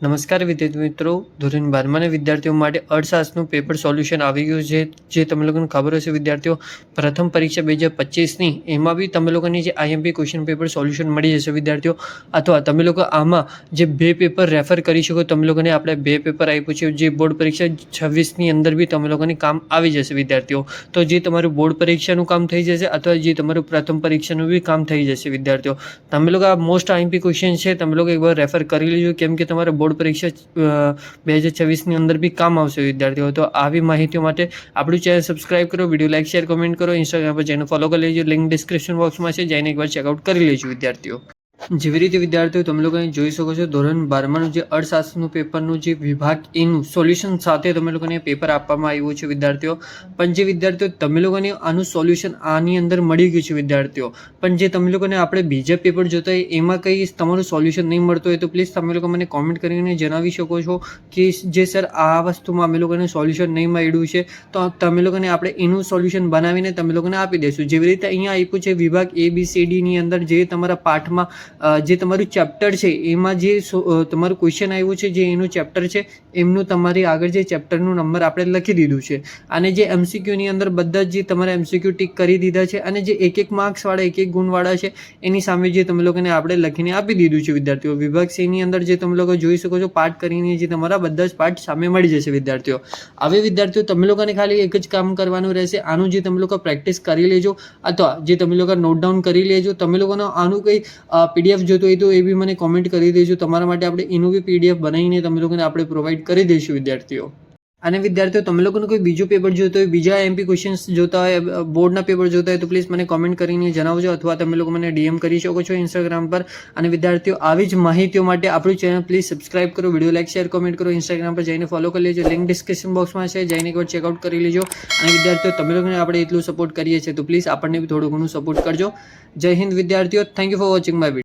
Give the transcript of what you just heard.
નમસ્કાર વિદ્યાર્થી મિત્રો, ધોરણ 12ના વિદ્યાર્થીઓ માટે અર્થશાસ્ત્રનું પેપર સોલ્યુશન આવી ગયું છે. જે તમે લોકોને ખબર હશે વિદ્યાર્થીઓ, પ્રથમ પરીક્ષા 2025ની એમાં બી તમે લોકોની જે આઈએમપી ક્વેશ્ચન પેપર સોલ્યુશન મળી જશે વિદ્યાર્થીઓ. અથવા તમે લોકો આમાં જે 2 પેપર રેફર કરી શકો. તમે લોકોને આપણે 2 પેપર આપ્યું છે જે બોર્ડ પરીક્ષા 26ની અંદર બી તમે લોકોને કામ આવી જશે વિદ્યાર્થીઓ. તો જે તમારું બોર્ડ પરીક્ષાનું કામ થઈ જશે અથવા જે તમારું પ્રથમ પરીક્ષાનું બી કામ થઈ જશે વિદ્યાર્થીઓ. તમે લોકો આ મોસ્ટ આઈએમપી ક્વેશ્ચન છે, તમે લોકો એકવાર રેફર કરી લેજો, કેમ કે તમારા બોર્ડ પરીક્ષા 2026ની અંદર બી કામ આવશે વિદ્યાર્થીઓ. તો આવી માહિતીઓ માટે આપણું ચેનલ સબસ્ક્રાઇબ કરો, વિડીયો લાઈક શેર કમેન્ટ કરો, ઇન્સ્ટાગ્રામ પર જઈને ફોલો કરી લેજો, લિંક ડિસ્ક્રિપ્શન બોક્સમાં છે, જઈને એકવાર ચેકઆઉટ કરી લેજો વિદ્યાર્થીઓ. જેવી રીતે વિદ્યાર્થીઓ તમે લોકો અહીં જોઈ શકો છો, ધોરણ 12માનું જે અર્થશાસ્ત્રનું પેપરનું જે વિભાગ એનું સોલ્યુશન સાથે તમે લોકોને પેપર આપવામાં આવ્યું છે વિદ્યાર્થીઓ. પણ જે વિદ્યાર્થીઓ તમે લોકોને આનું સોલ્યુશન આની અંદર મળી ગયું છે વિદ્યાર્થીઓ, પણ જે તમે લોકોને આપણે બીજા પેપર જોતા હોય એમાં કંઈ તમારું સોલ્યુશન નહીં મળતું હોય તો પ્લીઝ તમે લોકો મને કોમેન્ટ કરીને જણાવી શકો છો કે જે સર આ વસ્તુમાં અમે લોકોને સોલ્યુશન નહીં મળ્યું છે, તો તમે લોકોને આપણે એનું સોલ્યુશન બનાવીને તમે લોકોને આપી દઈશું. જેવી રીતે અહીંયા આપ્યું છે વિભાગ ABCDની અંદર જે તમારા પાઠમાં જે તમારું ચેપ્ટર છે એમાં જે તમારું ક્વેશ્ચન આવ્યું છે, જે એનું ચેપ્ટર છે એમનું તમારી આગળ જે ચેપ્ટરનું નંબર આપણે લખી દીધું છે. અને જે MCQની અંદર બધા જ જે તમારા MCQ ટીક કરી દીધા છે અને જે એક માર્ક્સવાળા એક ગુણવાળા છે એની સામે જે તમે લોકોને આપણે લખીને આપી દીધું છે વિદ્યાર્થીઓ. વિભાગ Cની અંદર જે તમે લોકો જોઈ શકો છો પાઠ કરીને જે તમારા બધા જ પાઠ સામે મળી જશે વિદ્યાર્થીઓ. હવે વિદ્યાર્થીઓ તમે લોકોને ખાલી એક જ કામ કરવાનું રહેશે, આનું જે તમે લોકો પ્રેક્ટિસ કરી લેજો અથવા જે તમે લોકો નોટ ડાઉન કરી લેજો. તમે લોકોનો આનું કંઈ PDF જોતો હોય તો એ બી મને કોમેન્ટ કરી દેજો. તમારા માટે આપણે એનું બી PDF બનાવીને તમે લોકોને આપણે પ્રોવાઈડ કરી દઈશું વિદ્યાર્થીઓ. અને વિદ્યાર્થીઓ તમે લોકોનું કોઈ બીજું પેપર જોતો હોય, બીજા MP ક્વેશ્ચન્સ જોતા હોય, બોર્ડના પેપર જોતા હોય તો પ્લીઝ મને કોમેન્ટ કરીને જણાવજો અથવા તમે લોકો મને DM કરી શકો છો ઇન્સ્ટાગ્રામ પર. અને વિદ્યાર્થીઓ આવી જ માહિતીઓ માટે આપણું ચેનલ પ્લીઝ સબસ્ક્રાઇબ કરો, વિડીયો લાઈક શેર કમેન્ટ કરો, ઇન્સ્ટાગ્રામ પર જઈને ફોલો કરી લેજો, લિંક ડિસ્ક્રિપ્શન બોક્સમાં છે, જઈને એકવાર ચેકઆઉટ કરી લેજો. અને વિદ્યાર્થીઓ તમે લોકોને આપણે એટલું સપોર્ટ કરીએ છીએ તો પ્લીઝ આપણને બી થોડું ઘણું સપોર્ટ કરજો. જય હિન્દ વિદ્યાર્થીઓ, thank you for watching my video.